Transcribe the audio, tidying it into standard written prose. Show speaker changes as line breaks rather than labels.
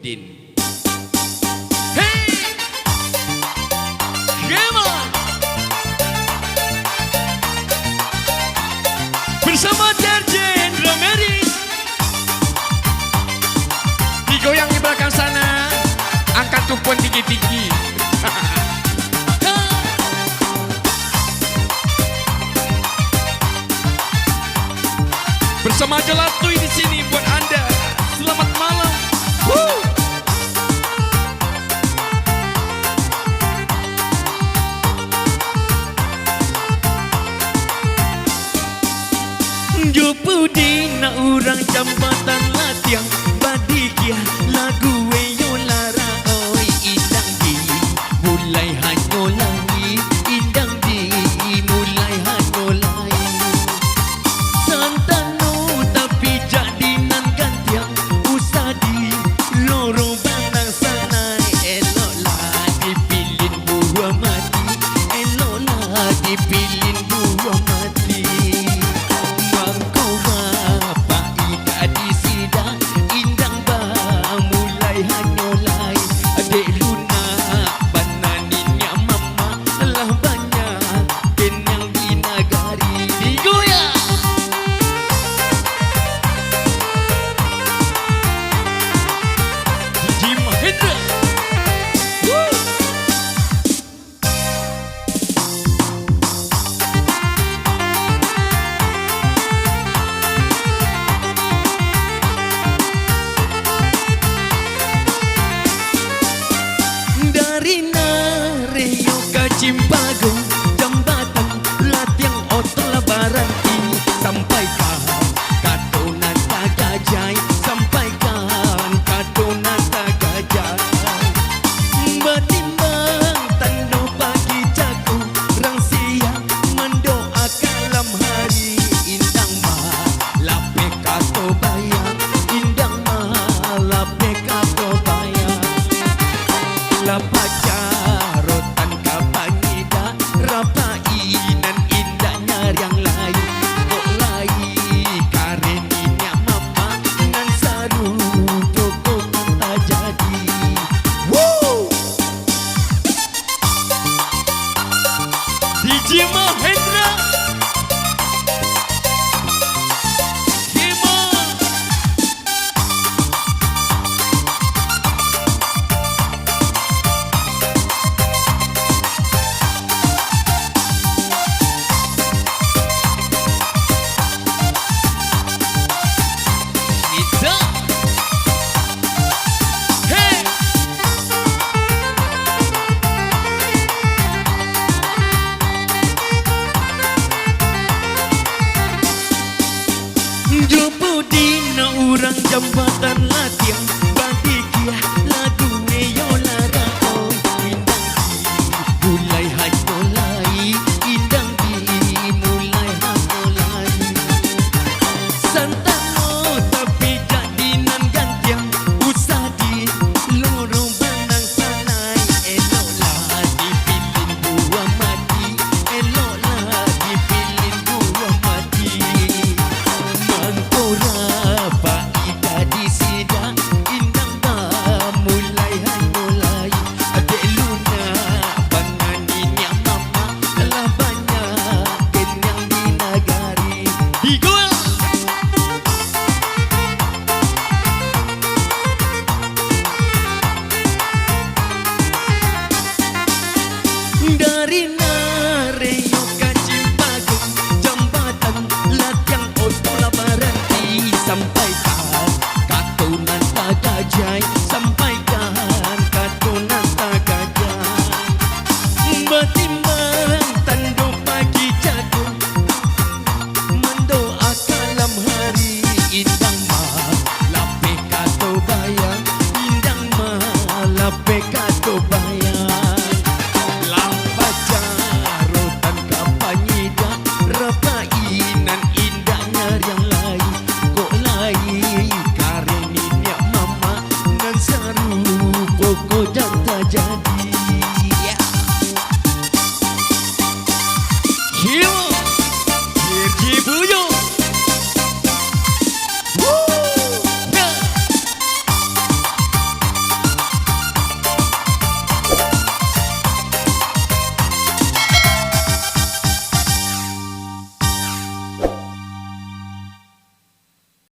Muhyiddin. Hey, come on. Bersama Derjen Romeri. Digoyang di belakang sana. Angkat tumpuan tinggi-tinggi. Bersama Jelatui di sini buat Anda. Selamat malam. Woo! Jupudi na urang jambatan latiang badikia lagu weyo lara oi indang di mulai hanolai indang di mulai hanolai santano tapi jadi nan gantiang usadi loro banang sanai eloklah dipilin buah mati eloklah dipilin buah mati. Cimpago jambatan latiang otot lebaran ini sampaikan kadonan tagajai sampaikan kadonan tagajai betimbang tando pagi jago rang siang mendoakan lam hari indang malape kato bayang indang malape kato bayang lapaja rapainan indahnya yang lain kok lain kareninya mama nan saru pokok tak jadi. Woo! DJ Mahendra Jupudi na urang jambatan latiang badikia lagu neyo lara oh indang di mulai hanolai indang di mulai hanolai santano tapi jadi nan gantiang usadi loro banang sanai eloklah dipilin buah mati eloklah dipilin buah mati. Faida di sidang indang mulai hanolai adek luna banganinya mama telah banyak kenyang di nagari digol dari Nareo ke Cimpago jambatan latiang otot lebaran sampaikan kadonan tagajai sampaikan kadonan tagajai betimbang tando pagi jago mendoakan lam hari indang malape kato bayang indang malape kato bayang lampaja rotan kapanyida rapainan indahnya yang lain kareninya mama nan saru pokok dan tak jadi.